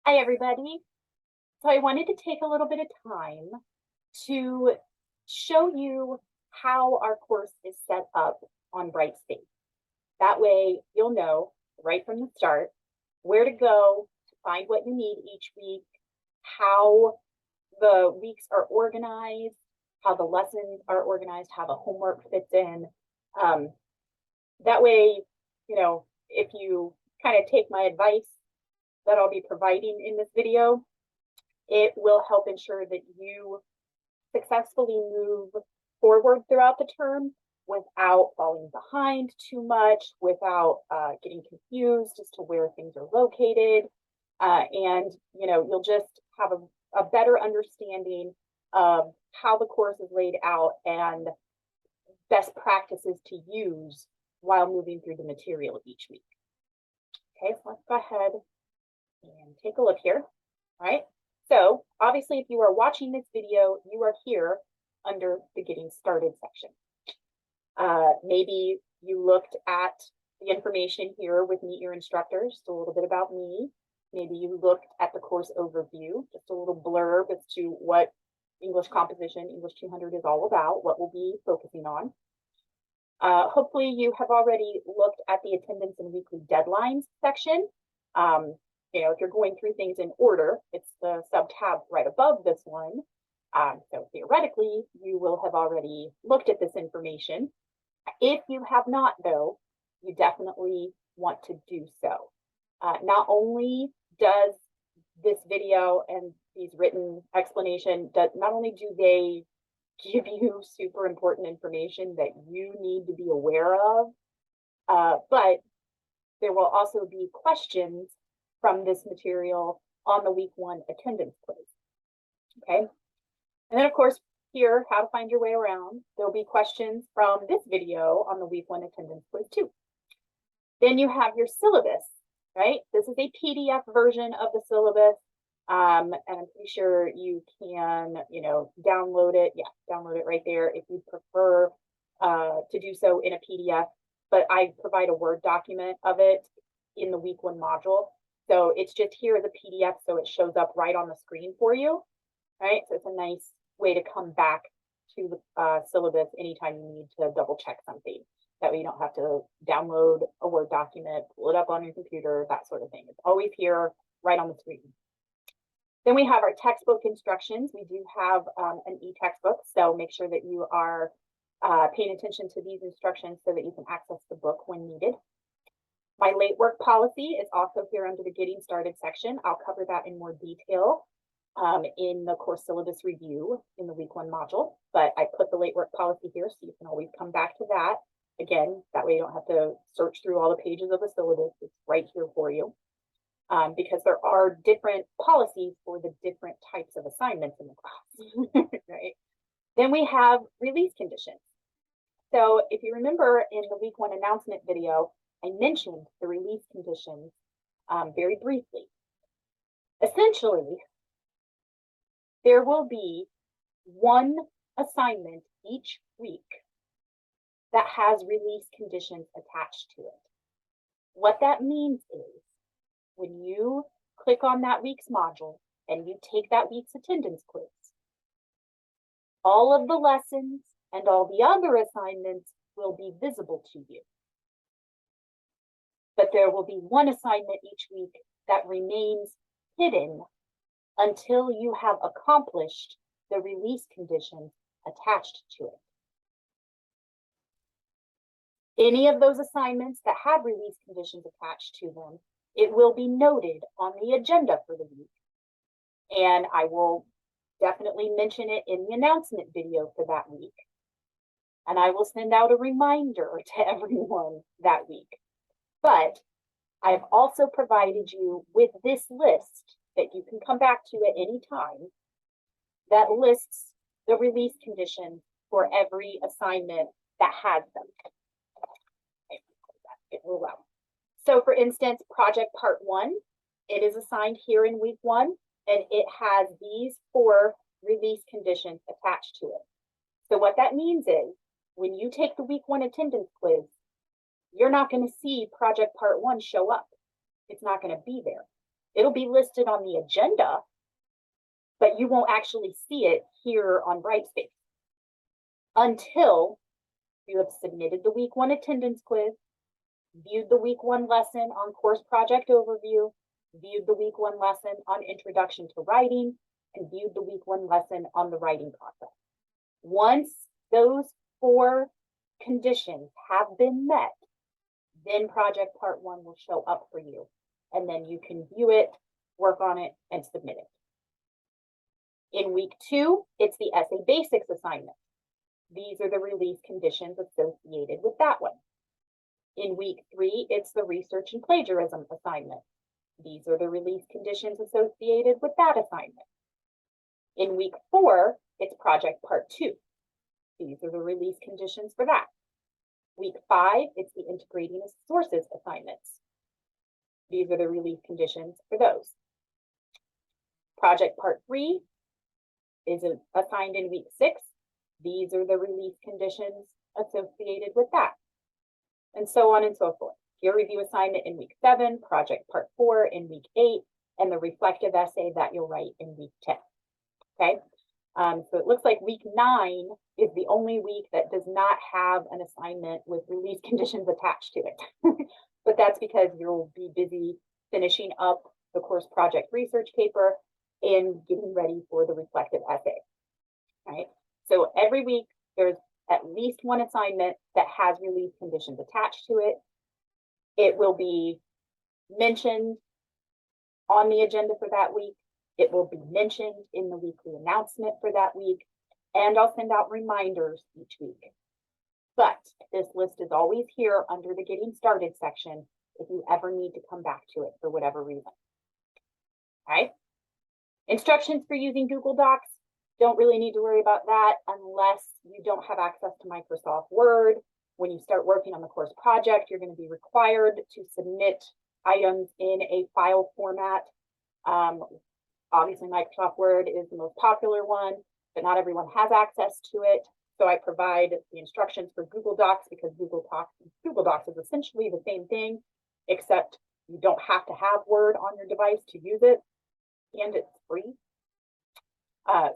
Hi, everybody. So I wanted to take a little bit of time to show you how our course is set up on Brightspace. That way you'll know right from the start where to go to find what you need each week, how the weeks are organized, how the lessons are organized, how the homework fits in. That way, if you kind of take my advice that I'll be providing in this video, it will help ensure that you successfully move forward throughout the term without falling behind too much, without getting confused as to where things are located. And you'll just have a better understanding of how the course is laid out and best practices to use while moving through the material each week. Okay, so let's go ahead and take a look here. All right. So obviously, if you are watching this video, you are here under the Getting Started section. Maybe you looked at the information here with Meet Your Instructor, just a little bit about me. Maybe you looked at the course overview, just a little blurb as to what English Composition, English 200 is all about, what we'll be focusing on. Hopefully you have already looked at the attendance and weekly deadlines section. If you're going through things in order, it's the sub-tab right above this one. So theoretically, you will have already looked at this information. If you have not, though, you definitely want to do so. Not only does this video and these written explanation, not only do they give you super important information that you need to be aware of, but there will also be questions from this material on the week 1 attendance quiz. Okay. And then of course, here, how to find your way around, there'll be questions from this video on the week 1 attendance quiz too. Then you have your syllabus, right? This is a PDF version of the syllabus. And I'm pretty sure you can, download it. Yeah, download it right there if you prefer to do so in a PDF. But I provide a Word document of it in the week 1 module. So it's just here as a PDF, so it shows up right on the screen for you, right? So it's a nice way to come back to the syllabus anytime you need to double check something. That way you don't have to download a Word document, pull it up on your computer, that sort of thing. It's always here right on the screen. Then we have our textbook instructions. We do have an e-textbook, so make sure that you are paying attention to these instructions so that you can access the book when needed. My late work policy is also here under the Getting Started section. I'll cover that in more detail in the course syllabus review in the week 1 module, but I put the late work policy here so you can always come back to that. Again, that way you don't have to search through all the pages of the syllabus. It's right here for you. Because there are different policies for the different types of assignments in the class, right? Then we have release conditions. So if you remember in the week 1 announcement video, I mentioned the release conditions very briefly. Essentially, there will be one assignment each week that has release conditions attached to it. What that means is when you click on that week's module and you take that week's attendance quiz, all of the lessons and all the other assignments will be visible to you. But there will be one assignment each week that remains hidden until you have accomplished the release conditions attached to it. Any of those assignments that have release conditions attached to them, it will be noted on the agenda for the week. And I will definitely mention it in the announcement video for that week. And I will send out a reminder to everyone that week. But I've also provided you with this list that you can come back to at any time that lists the release conditions for every assignment that has them. So for instance, project part 1, it is assigned here in week 1, and it has these 4 release conditions attached to it. So what that means is when you take the week 1 attendance quiz, you're not going to see project part 1 show up. It's not going to be there. It'll be listed on the agenda, but you won't actually see it here on Brightspace until you have submitted the week 1 attendance quiz, viewed the week 1 lesson on course project overview, viewed the week 1 lesson on introduction to writing, and viewed the week 1 lesson on the writing process. Once those 4 conditions have been met, then project part 1 will show up for you. And then you can view it, work on it, and submit it. In week 2, it's the essay basics assignment. These are the release conditions associated with that one. In week 3, it's the research and plagiarism assignment. These are the release conditions associated with that assignment. In week 4, it's project part 2. These are the release conditions for that. Week 5, it's the integrating sources assignments. These are the release conditions for those. Project part 3 is assigned in week 6. These are the release conditions associated with that. And so on and so forth. Peer review assignment in week 7, project part 4 in week 8, and the reflective essay that you'll write in week 10. Okay, so it looks like week 9 is the only week that does not have an assignment with release conditions attached to it. But that's because you'll be busy finishing up the course project research paper and getting ready for the reflective essay. Right? So every week there's at least one assignment that has release conditions attached to it. It will be mentioned on the agenda for that week. It will be mentioned in the weekly announcement for that week. And I'll send out reminders each week. But this list is always here under the Getting Started section if you ever need to come back to it for whatever reason. All right. Instructions for using Google Docs. Don't really need to worry about that unless you don't have access to Microsoft Word. When you start working on the course project, you're going to be required to submit items in a file format. Obviously, Microsoft Word is the most popular one, but not everyone has access to it. So I provide the instructions for Google Docs because Google Docs is essentially the same thing, except you don't have to have Word on your device to use it, and it's free.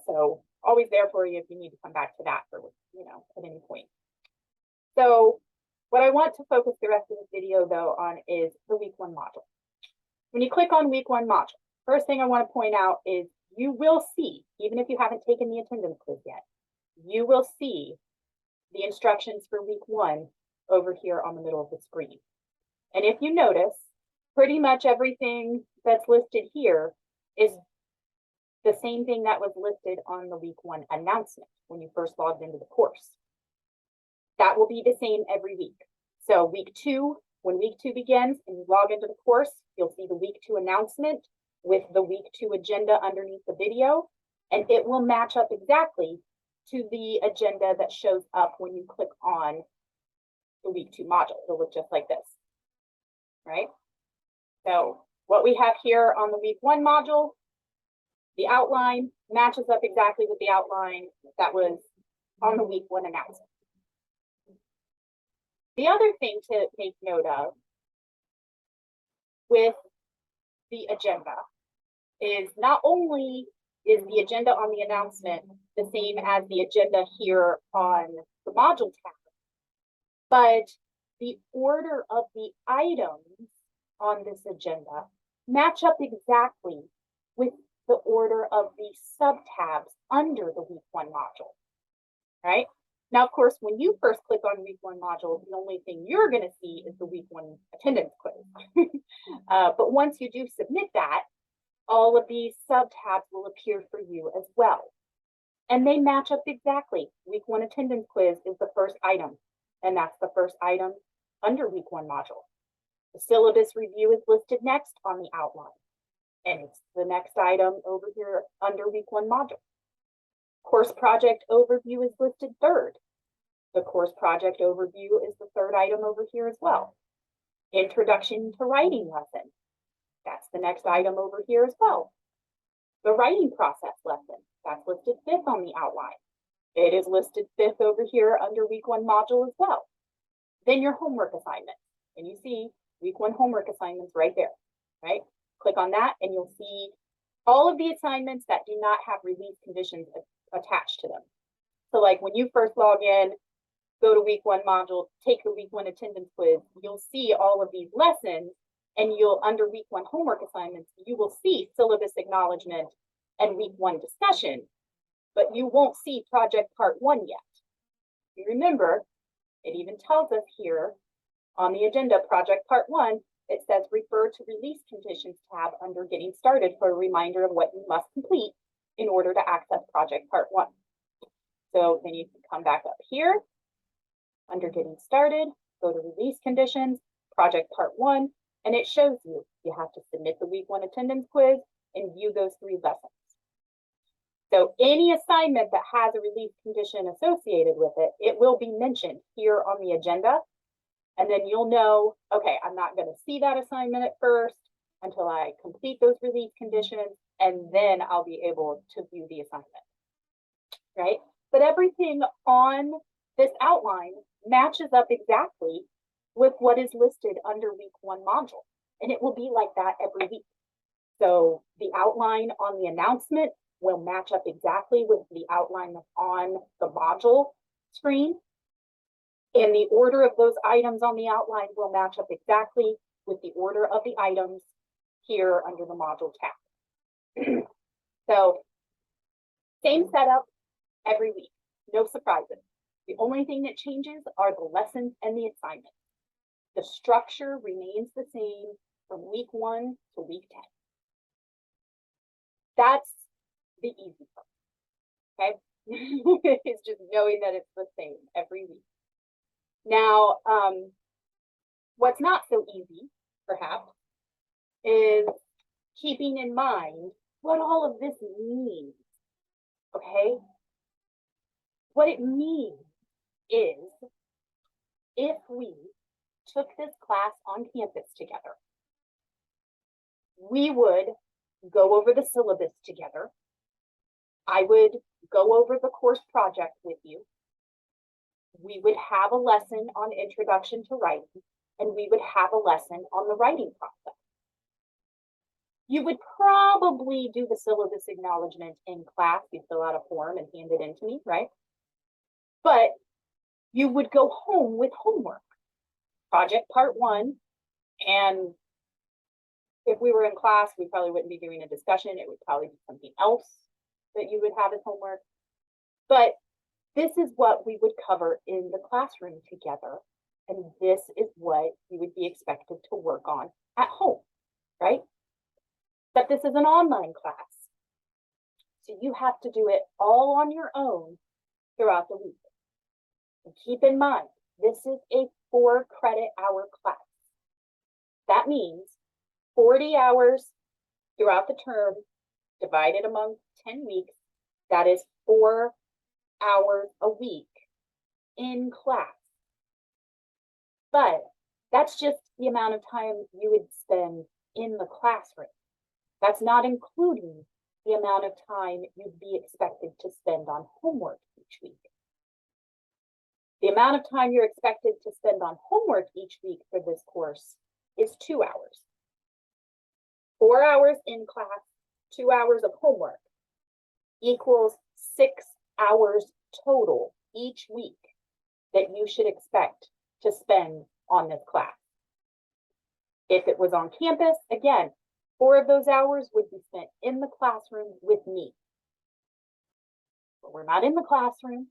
So always there for you if you need to come back to that for, at any point. So what I want to focus the rest of this video though on is the week 1 module. When you click on week 1 module, first thing I want to point out is you will see, even if you haven't taken the attendance quiz yet, you will see the instructions for week 1 over here on the middle of the screen. And if you notice, pretty much everything that's listed here is the same thing that was listed on the week 1 announcement when you first logged into the course. That will be the same every week. So week 2, when week 2 begins and you log into the course, you'll see the week 2 announcement with the week 2 agenda underneath the video, and it will match up exactly to the agenda that shows up when you click on the week 2 module. It'll look just like this, right? So what we have here on the week 1 module, the outline matches up exactly with the outline that was on the week 1 announcement. The other thing to make note of with the agenda is not only is the agenda on the announcement the same as the agenda here on the module tab, but the order of the items on this agenda match up exactly with the order of the sub-tabs under the week 1 module, right? Now, of course, when you first click on week 1 module, the only thing you're going to see is the week 1 attendance quiz. But once you do submit that, all of these sub-tabs will appear for you as well. And they match up exactly. Week 1 attendance quiz is the first item, and that's the first item under week 1 module. The syllabus review is listed next on the outline, and it's the next item over here under week 1 module. Course project overview is listed third. The course project overview is the third item over here as well. Introduction to writing lesson. That's the next item over here as well. The writing process lesson, that's listed 5th on the outline. It is listed 5th over here under week 1 module as well. Then your homework assignment, and you see week 1 homework assignments right there, right? Click click on that and you'll see all of the assignments that do not have release conditions attached to them. So like when you first log in, go to week 1 module, take the week 1 attendance quiz, you'll see all of these lessons, and you'll, under week 1 homework assignments, you will see syllabus acknowledgement and week 1 discussion, but you won't see project part 1 yet. You remember, it even tells us here on the agenda, project part 1, it says refer to release conditions tab under getting started for a reminder of what you must complete in order to access project part 1. So then you can come back up here under getting started, go to release conditions, project part 1, and it shows you have to submit the week 1 attendance quiz and view those 3 lessons. So any assignment that has a release condition associated with it, it will be mentioned here on the agenda. And then you'll know, okay, I'm not going to see that assignment at first until I complete those release conditions, and then I'll be able to view the assignment, right? But everything on this outline matches up exactly with what is listed under week 1 module. And it will be like that every week. So the outline on the announcement will match up exactly with the outline that's on the module screen. And the order of those items on the outline will match up exactly with the order of the items here under the module tab. So same setup every week, no surprises. The only thing that changes are the lessons and the assignments. The structure remains the same from week 1 to week 10. That's the easy part, okay? It's just knowing that it's the same every week. Now, what's not so easy, perhaps, is keeping in mind what all of this means, okay? What it means is if we took this class on campus together, we would go over the syllabus together. I would go over the course project with you. We would have a lesson on introduction to writing, and we would have a lesson on the writing process. You would probably do the syllabus acknowledgement in class. You fill out a form and hand it in to me, right? But you would go home with homework, project part 1, and if we were in class, we probably wouldn't be doing a discussion. It would probably be something else that you would have as homework. But this is what we would cover in the classroom together. And this is what you would be expected to work on at home, right? But this is an online class. So you have to do it all on your own throughout the week. And keep in mind, this is a 4 credit hour class. That means 40 hours throughout the term divided among 10 weeks. That is 4 hours a week in class. But that's just the amount of time you would spend in the classroom. That's not including the amount of time you'd be expected to spend on homework each week. The amount of time you're expected to spend on homework each week for this course is 2 hours. 4 hours in class, 2 hours of homework equals 6 hours total each week that you should expect to spend on this class. If it was on campus, again, 4 of those hours would be spent in the classroom with me. But we're not in the classroom.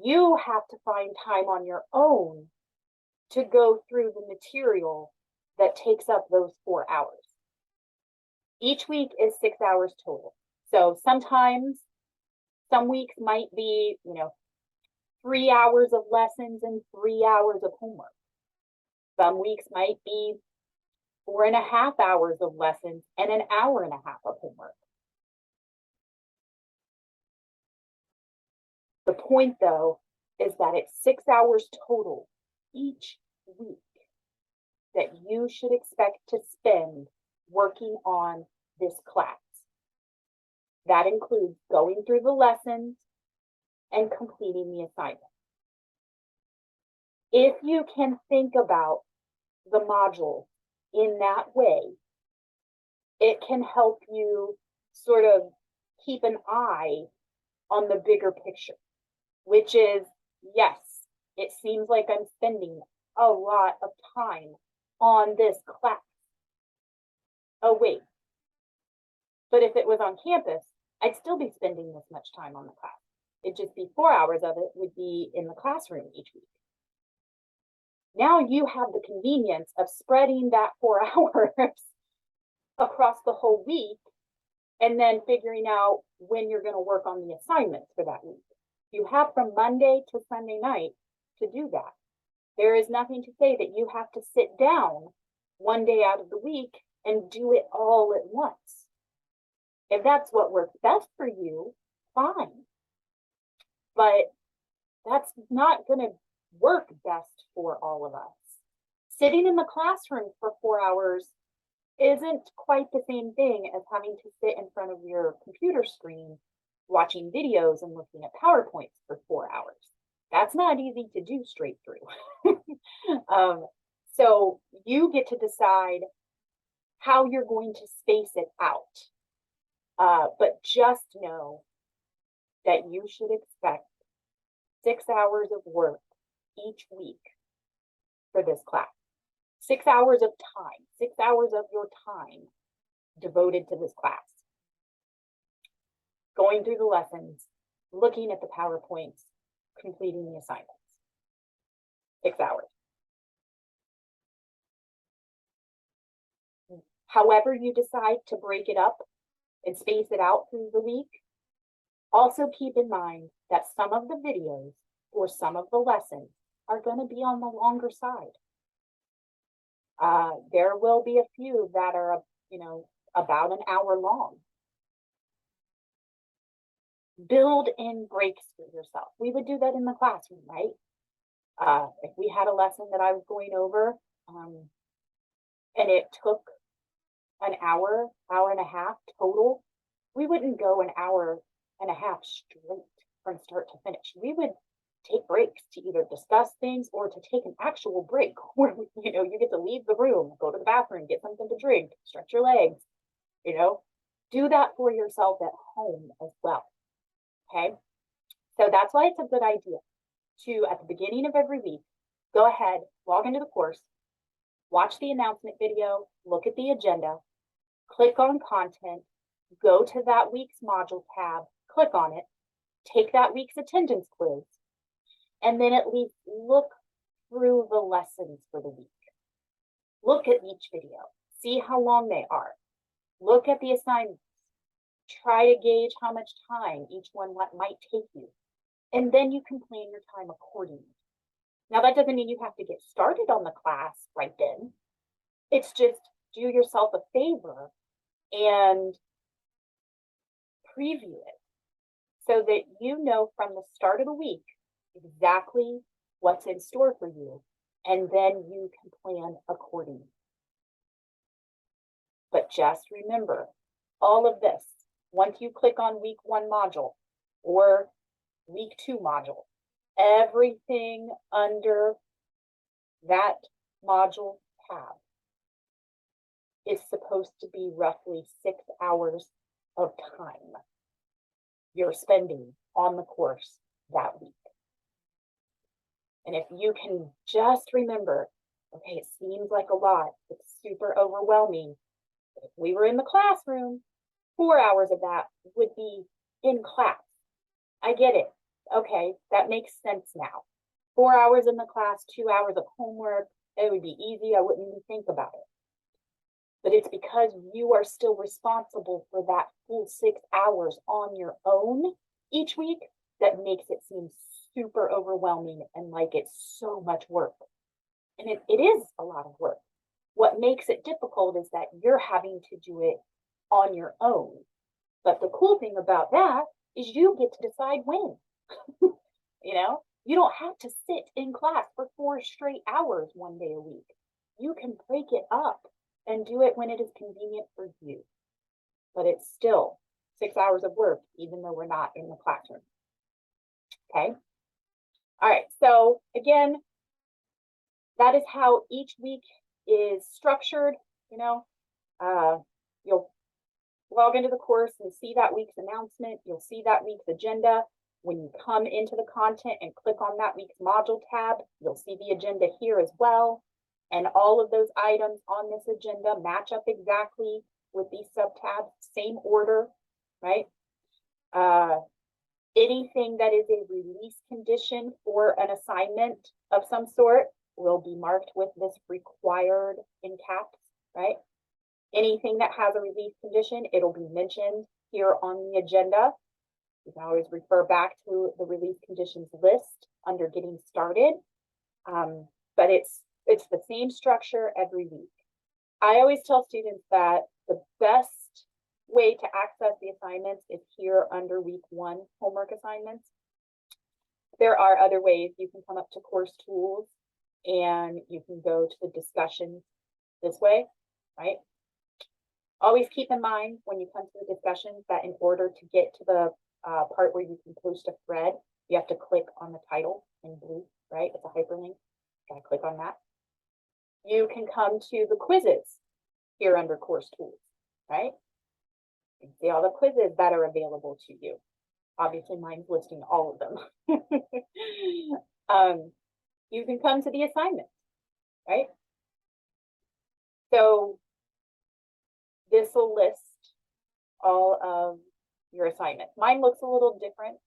You have to find time on your own to go through the material that takes up those 4 hours. Each week is 6 hours total. So sometimes, some weeks might be, 3 hours of lessons and 3 hours of homework. Some weeks might be 4.5 hours of lessons and an hour and a half of homework. The point, though, is that it's 6 hours total each week that you should expect to spend working on this class. That includes going through the lessons and completing the assignment. If you can think about the module in that way, it can help you sort of keep an eye on the bigger picture, which is, yes, it seems like I'm spending a lot of time on this class. Oh, wait. But if it was on campus, I'd still be spending this much time on the class. It'd just be 4 hours of it would be in the classroom each week. Now you have the convenience of spreading that 4 hours across the whole week and then figuring out when you're going to work on the assignments for that week. You have from Monday to Sunday night to do that. There is nothing to say that you have to sit down one day out of the week and do it all at once. If that's what works best for you, fine. But that's not going to work best for all of us. Sitting in the classroom for 4 hours isn't quite the same thing as having to sit in front of your computer screen watching videos and looking at PowerPoints for 4 hours. That's not easy to do straight through. So you get to decide how you're going to space it out. But just know that you should expect 6 hours of work each week for this class. 6 hours of time, 6 hours of your time devoted to this class. Going through the lessons, looking at the PowerPoints, completing the assignments. 6 hours. However you decide to break it up and space it out through the week, also keep in mind that some of the videos or some of the lessons are going to be on the longer side. There will be a few that are, about an hour long. Build in breaks for yourself. We would do that in the classroom, right? If we had a lesson that I was going over, and it took an hour, hour and a half total, we wouldn't go an hour and a half straight from start to finish. We would take breaks to either discuss things or to take an actual break where, you get to leave the room, go to the bathroom, get something to drink, stretch your legs, do that for yourself at home as well. Okay. So that's why it's a good idea to, at the beginning of every week, go ahead, log into the course, watch the announcement video, look at the agenda, click on content, go to that week's module tab, click on it, take that week's attendance quiz, and then at least look through the lessons for the week. Look at each video, see how long they are. Look at the assignments. Try to gauge how much time each one might take you. And then you can plan your time accordingly. Now, that doesn't mean you have to get started on the class right then. It's just do yourself a favor and preview it so that you know from the start of the week exactly what's in store for you, and then you can plan accordingly. But just remember, all of this, once you click on week 1 module or week 2 module, everything under that module tab is supposed to be roughly 6 hours of time you're spending on the course that week. And if you can just remember, okay, it seems like a lot, it's super overwhelming. If we were in the classroom, 4 hours of that would be in class. I get it. Okay, that makes sense now. 4 hours in the class, 2 hours of homework, it would be easy. I wouldn't even think about it. But it's because you are still responsible for that full 6 hours on your own each week that makes it seem super overwhelming and like it's so much work. And it is a lot of work. What makes it difficult is that you're having to do it on your own. But the cool thing about that is you get to decide when. You don't have to sit in class for 4 straight hours one day a week. You can break it up and do it when it is convenient for you. But it's still 6 hours of work, even though we're not in the classroom. Okay. All right. So again, that is how each week is structured. You'll log into the course and see that week's announcement. You'll see that week's agenda. When you come into the content and click on that week's module tab, you'll see the agenda here as well. And all of those items on this agenda match up exactly with these sub-tabs, same order, right? Anything that is a release condition for an assignment of some sort will be marked with this required in caps, right? Anything that has a release condition, it'll be mentioned here on the agenda. You can always refer back to the release conditions list under getting started. But it's the same structure every week. I always tell students that the best way to access the assignments is here under week 1 homework assignments. There are other ways. You can come up to course tools and you can go to the discussions this way, right? Always keep in mind when you come to the discussions that in order to get to the part where you can post a thread, you have to click on the title in blue, right? It's a hyperlink. Gotta click on that. You can come to the quizzes here under course tools, right? You can see all the quizzes that are available to you. Obviously, mine's listing all of them. You can come to the assignment, right? So this will list all of your assignments. Mine looks a little different.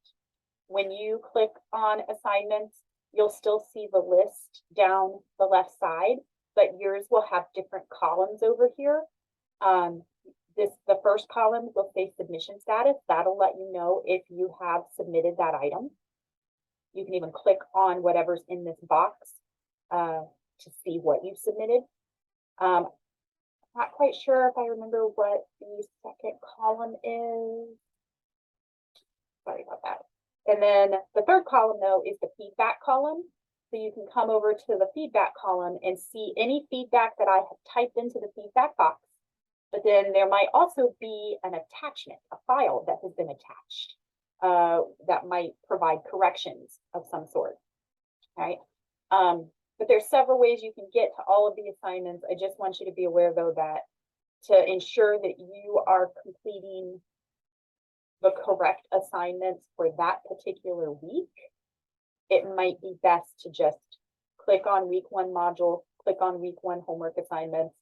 When you click on assignments, you'll still see the list down the left side, but yours will have different columns over here. The first column will say submission status. That'll let you know if you have submitted that item. You can even click on whatever's in this box to see what you've submitted. Not quite sure if I remember what the second column is. Sorry about that. And then the third column, though, is the feedback column. So you can come over to the feedback column and see any feedback that I have typed into the feedback box. But then there might also be an attachment, a file that has been attached that might provide corrections of some sort, right? But there's several ways you can get to all of the assignments. I just want you to be aware, though, that to ensure that you are completing the correct assignments for that particular week, it might be best to just click on week 1 module, click on week 1 homework assignments,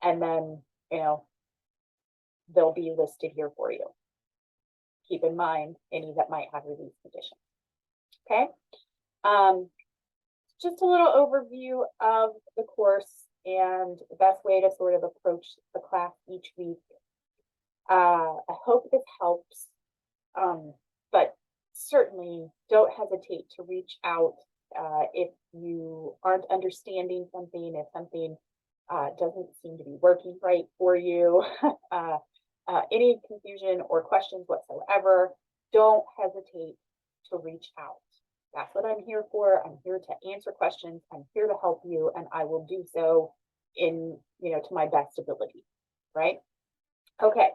and then, they'll be listed here for you. Keep in mind any that might have release conditions. Okay. Just a little overview of the course and the best way to sort of approach the class each week. I hope this helps, but certainly don't hesitate to reach out if you aren't understanding something, if something doesn't seem to be working right for you. Any confusion or questions whatsoever, don't hesitate to reach out. That's what I'm here for. I'm here to answer questions. I'm here to help you, and I will do so in, to my best ability, right? Okay,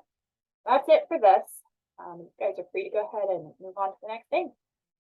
that's it for this. You guys are free to go ahead and move on to the next thing.